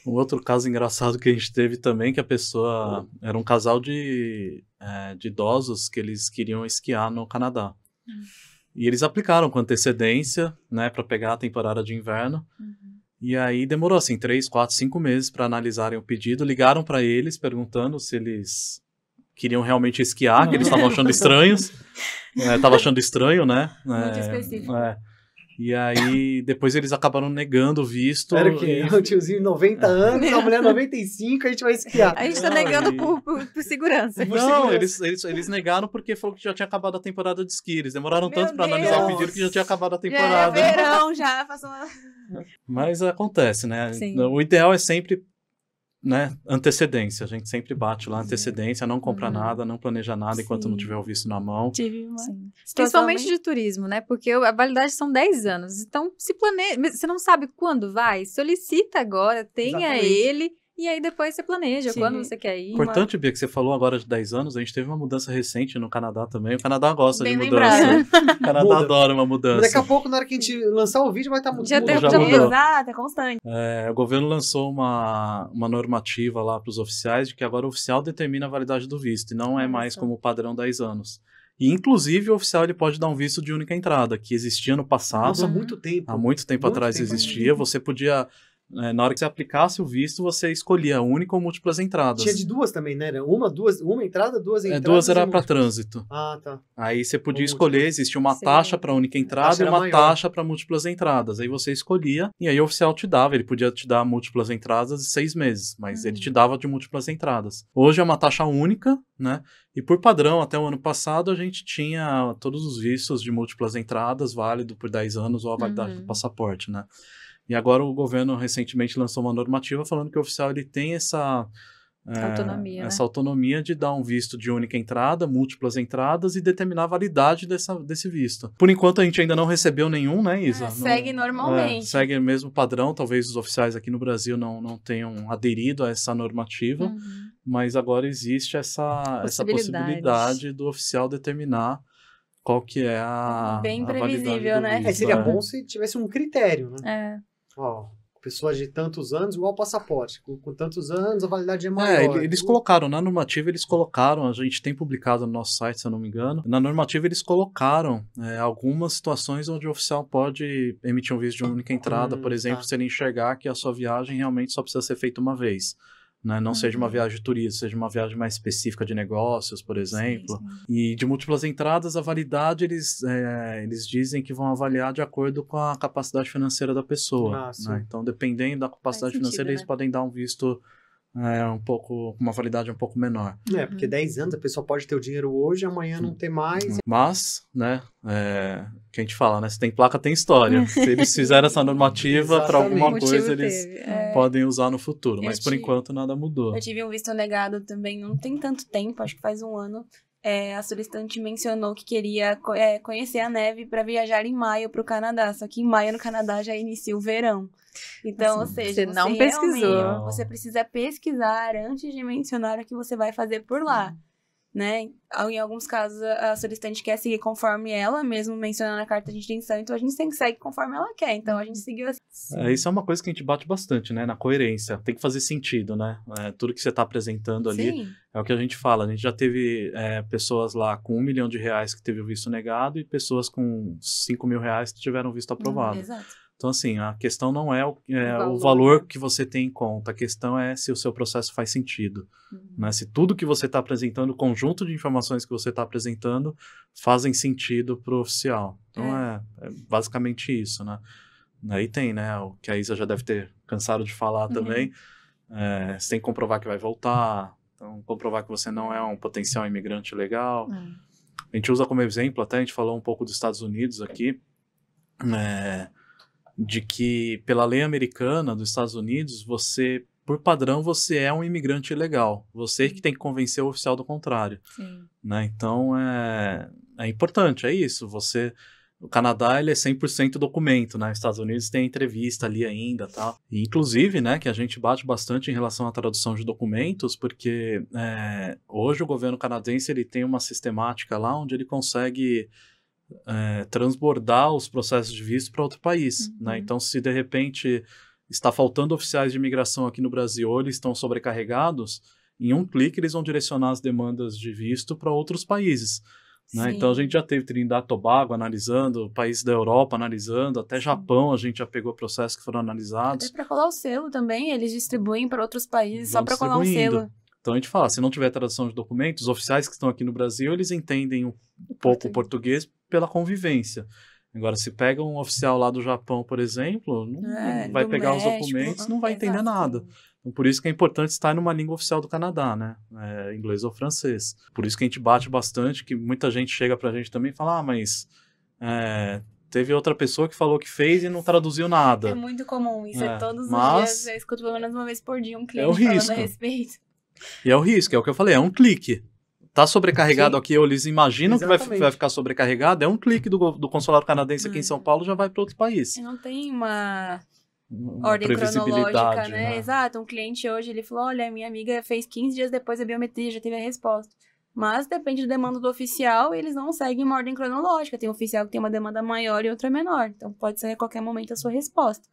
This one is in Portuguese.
Um outro caso engraçado que a gente teve também, que a pessoa era um casal de idosos que eles queriam esquiar no Canadá. E eles aplicaram com antecedência, né, para pegar a temporada de inverno. E aí demorou assim 3, 4, 5 meses para analisarem o pedido. Ligaram para eles perguntando se eles queriam realmente esquiar, que eles estavam achando estranhos. Tava achando estranho, né? Muito específico. E aí, depois eles acabaram negando o visto. Era o quê? O tiozinho de 90 anos, a mulher 95, a gente vai esquiar. A gente tá negando por segurança. Não, eles negaram porque falou que já tinha acabado a temporada de esqui. Eles demoraram tanto pra analisar o pedido que já tinha acabado a temporada. Já é verão, já passou uma... Mas acontece, né? Sim. O ideal é sempre, né, antecedência. A gente sempre bate lá, antecedência, não compra nada, não planeja nada enquanto não tiver o visto na mão. Tive uma... Principalmente de turismo, né? Porque a validade são 10 anos. Então, se planeja. Você não sabe quando vai? Solicita agora, tenha ele. E aí depois você planeja quando você quer ir. Importante, Bia, que você falou agora de 10 anos, a gente teve uma mudança recente no Canadá também. O Canadá gosta Bem de mudança. O Canadá adora uma mudança. Daqui a pouco, na hora que a gente lançar o vídeo, vai estar mudando. Já mudou. Exato, é constante. O governo lançou uma normativa lá para os oficiais de que agora o oficial determina a validade do visto e não é mais como padrão 10 anos. E, inclusive, o oficial ele pode dar um visto de única entrada, que existia no passado. Nossa, há muito tempo. Há muito tempo atrás existia. Você podia... na hora que você aplicasse o visto, você escolhia única ou múltiplas entradas. Tinha de duas também, né? Era uma entrada, duas entradas. Duas era para trânsito. Ah, tá. Aí você podia escolher, existia uma taxa para única entrada e uma taxa para múltiplas entradas. Aí você escolhia e aí o oficial te dava. Ele podia te dar múltiplas entradas de 6 meses, mas ele te dava de múltiplas entradas. Hoje é uma taxa única, né? E por padrão, até o ano passado, a gente tinha todos os vistos de múltiplas entradas, válido por 10 anos ou a validade do passaporte, né? E agora o governo recentemente lançou uma normativa falando que o oficial ele tem essa autonomia de dar um visto de única entrada, múltiplas entradas e determinar a validade desse visto. Por enquanto a gente ainda não recebeu nenhum, né, Isa? Segue normalmente. Segue o mesmo padrão, talvez os oficiais aqui no Brasil não tenham aderido a essa normativa, mas agora existe essa possibilidade do oficial determinar qual que é a bem previsível, né? Seria bom se tivesse um critério, né? É. Pessoas de tantos anos, igual passaporte. Com tantos anos, a validade é maior. Eles colocaram, na normativa a gente tem publicado no nosso site, se eu não me engano, na normativa eles colocaram algumas situações onde o oficial pode emitir um visto de única entrada, por exemplo, se ele enxergar que a sua viagem realmente só precisa ser feita uma vez. Né? Não seja uma viagem de turismo, seja uma viagem mais específica de negócios, por exemplo. Sim. E de múltiplas entradas, a validade, eles dizem que vão avaliar de acordo com a capacidade financeira da pessoa. Né? Então, dependendo da capacidade financeira, eles podem dar um visto uma validade um pouco menor. Porque 10 anos a pessoa pode ter o dinheiro hoje, amanhã não ter mais. Mas, né, que a gente fala, né, se tem placa, tem história. Se eles fizeram essa normativa para alguma coisa, eles podem usar no futuro. Mas, por enquanto, nada mudou. Eu tive um visto negado também, não tem tanto tempo, acho que faz um ano. A solicitante mencionou que queria conhecer a neve para viajar em maio para o Canadá. Só que em maio no Canadá já inicia o verão. Então, ou seja, você não pesquisou. Você precisa pesquisar antes de mencionar o que você vai fazer por lá, né? Em alguns casos, a solicitante quer seguir conforme ela, mesmo mencionando a carta de intenção, então a gente tem que seguir conforme ela quer. Então, a gente seguiu assim. Isso é uma coisa que a gente bate bastante, né? Na coerência. Tem que fazer sentido, né? Tudo que você está apresentando ali é o que a gente fala. A gente já teve pessoas lá com R$1 milhão que teve o visto negado e pessoas com R$5 mil que tiveram o visto aprovado. Exato. Então, assim, a questão não é o valor que você tem em conta, a questão é se o seu processo faz sentido. Né? Se tudo que você está apresentando, o conjunto de informações que você está apresentando, fazem sentido para o oficial. Então, é basicamente isso, né? Aí tem, né, o que a Isa já deve ter cansado de falar também, você tem que comprovar que vai voltar, então comprovar que você não é um potencial imigrante legal. A gente usa como exemplo, até a gente falou um pouco dos Estados Unidos aqui, de que pela lei americana dos Estados Unidos, por padrão, você é um imigrante ilegal. Você que tem que convencer o oficial do contrário. Né? Então, é importante, é isso. O Canadá, ele é 100% documento, né? Os Estados Unidos tem entrevista ali ainda, tá? E, inclusive, né, que a gente bate bastante em relação à tradução de documentos, porque hoje o governo canadense, ele tem uma sistemática lá onde ele consegue transbordar os processos de visto para outro país, né? Então, se de repente está faltando oficiais de imigração aqui no Brasil, ou eles estão sobrecarregados, em um clique eles vão direcionar as demandas de visto para outros países. Né? Então a gente já teve Trindade e Tobago analisando, países da Europa analisando, até Japão a gente já pegou processos que foram analisados. Até para colar o selo também, eles distribuem para outros países só para colar um selo. Então a gente fala, se não tiver tradução de documentos, os oficiais que estão aqui no Brasil, eles entendem um pouco o português pela convivência. Agora, se pega um oficial lá do Japão, por exemplo, não vai pegar os documentos, não vai entender nada. Então, por isso que é importante estar numa língua oficial do Canadá, né? Inglês ou francês. Por isso que a gente bate bastante, que muita gente chega pra gente também e fala, mas teve outra pessoa que falou que fez e não traduziu nada. É muito comum isso, todos os dias, eu escuto pelo menos uma vez por dia um cliente falando a respeito. E é o risco, é o que eu falei, é um clique. Tá sobrecarregado aqui, ou eles imaginam que vai ficar sobrecarregado, é um clique do consulado canadense aqui em São Paulo, já vai para outro país. E não tem uma ordem cronológica, né? Exato, um cliente hoje, ele falou, olha, minha amiga fez 15 dias depois da biometria, já teve a resposta. Mas depende da demanda do oficial, eles não seguem uma ordem cronológica. Tem um oficial que tem uma demanda maior e outra menor. Então pode ser a qualquer momento a sua resposta.